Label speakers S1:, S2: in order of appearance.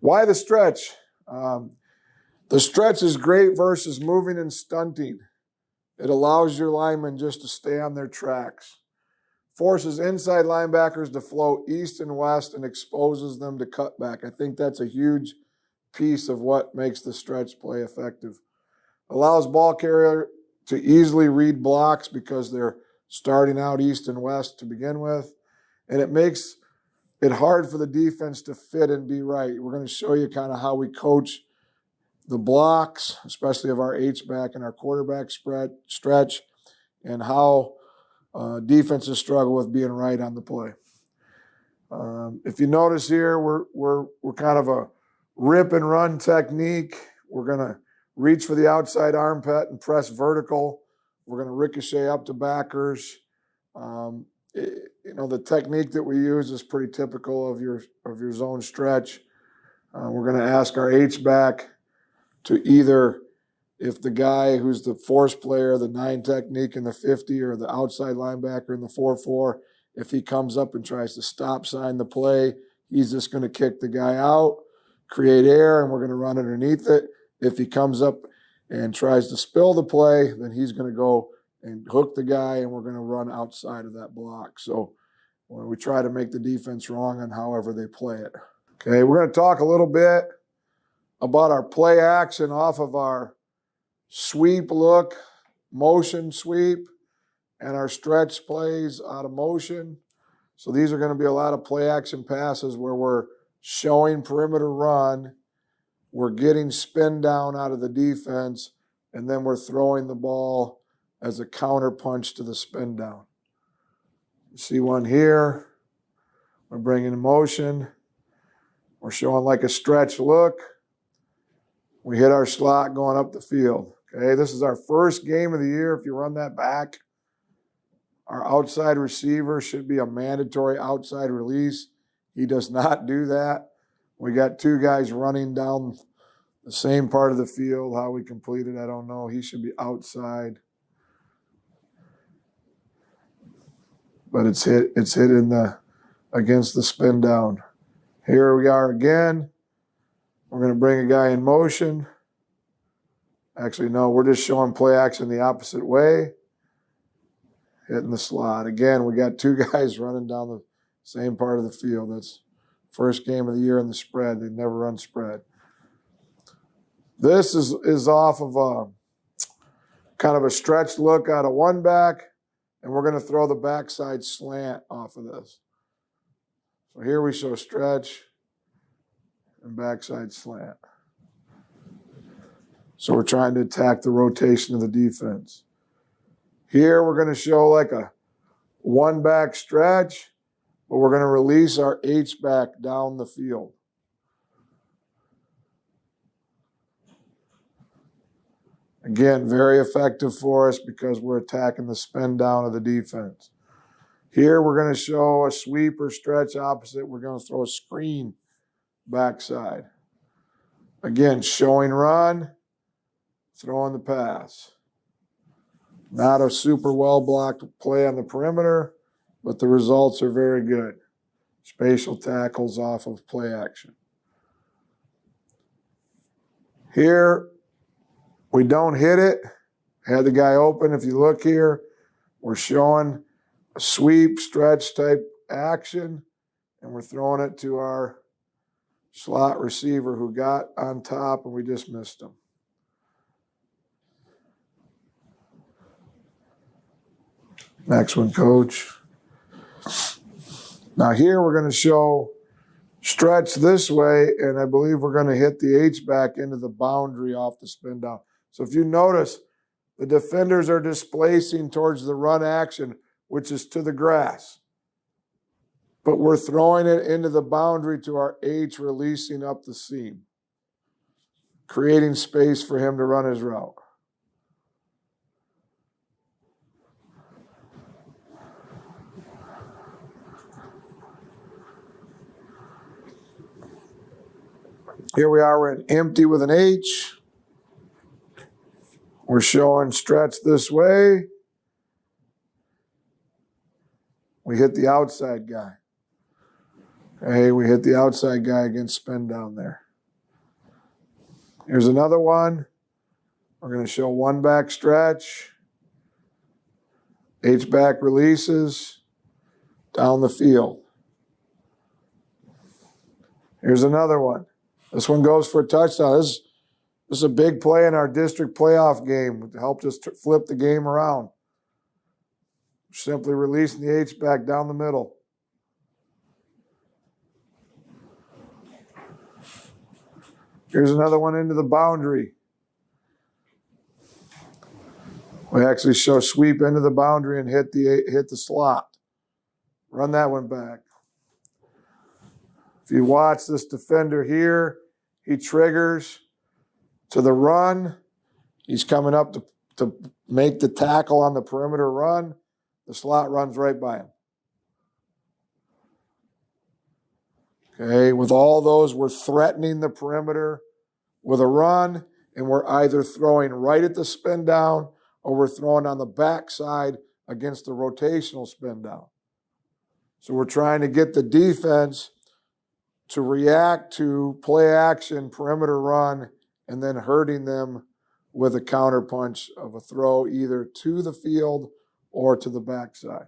S1: Why the stretch? The stretch is great versus moving and stunting. It allows your linemen just to stay on their tracks. Forces inside linebackers to flow east and west and exposes them to cutback. I think that's a huge piece of what makes the stretch play effective. Allows ball carrier to easily read blocks because they're starting out east and west to begin with. And it makes it hard for the defense to fit and be right. We're going to show you kind of how we coach the blocks, especially of our H-back and our quarterback stretch, and how defenses struggle with being right on the play. If you notice here, we're kind of a rip and run technique. We're going to reach for the outside armpit and press vertical. We're going to ricochet up to backers. The technique that we use is pretty typical of your zone stretch. We're going to ask our H-back to either, if the guy who's the force player, the 9 technique in the 50, or the outside linebacker in the 4-4, if he comes up and tries to stop sign the play, he's just going to kick the guy out, create air, and we're going to run underneath it. If he comes up and tries to spill the play, then he's going to go and hook the guy, and we're going to run outside of that block. So we try to make the defense wrong on however they play it. Okay, we're going to talk a little bit about our play action off of our sweep look, motion sweep, and our stretch plays out of motion. So these are going to be a lot of play action passes where we're showing perimeter run, we're getting spin down out of the defense, and then we're throwing the ball as a counter punch to the spin down. You see one here. We're bringing motion. We're showing like a stretch look. We hit our slot going up the field. Okay, this is our first game of the year. If you run that back, our outside receiver should be a mandatory outside release. He does not do that. We got 2 guys running down the same part of the field. How we complete it, I don't know. He should be outside. But it's hit against the spin down. Here we are again. We're going to bring a guy in motion. Actually, no, we're just showing play action the opposite way. Hitting the slot. Again, we got 2 guys running down the same part of the field. That's first game of the year in the spread. They never run spread. This is off of a kind of a stretched look out of one back, and we're going to throw the backside slant off of this. So here we show stretch and backside slant. So we're trying to attack the rotation of the defense. Here we're going to show like a one back stretch, but we're going to release our H back down the field. Again, very effective for us because we're attacking the spin down of the defense. Here we're going to show a sweep or stretch opposite. We're going to throw a screen backside. Again, showing run, throwing the pass. Not a super well-blocked play on the perimeter, but the results are very good. Spatial tackles off of play action. Here, we don't hit it. Had the guy open. If you look here, we're showing a sweep, stretch type action, and we're throwing it to our slot receiver who got on top, and we just missed him. Next one, coach. Now here we're going to show stretch this way, and I believe we're going to hit the H-back into the boundary off the spin down. So if you notice, the defenders are displacing towards the run action, which is to the grass. But we're throwing it into the boundary to our H, releasing up the seam, creating space for him to run his route. Here we are, we're in empty with an H. We're showing stretch this way. We hit the outside guy. Okay, we hit the outside guy against spin down there. Here's another one. We're going to show one back stretch. H-back releases down the field. Here's another one. This one goes for a touchdown. This is a big play in our district playoff game. It helped us flip the game around. Simply releasing the H-back down the middle. Here's another one into the boundary. We actually show sweep into the boundary and hit the slot. Run that one back. If you watch this defender here, he triggers to the run. He's coming up to make the tackle on the perimeter run. The slot runs right by him. Okay, with all those, we're threatening the perimeter with a run, and we're either throwing right at the spin down or we're throwing on the backside against the rotational spin down. So we're trying to get the defense to react to play action, perimeter run, and then hurting them with a counterpunch of a throw either to the field or to the backside.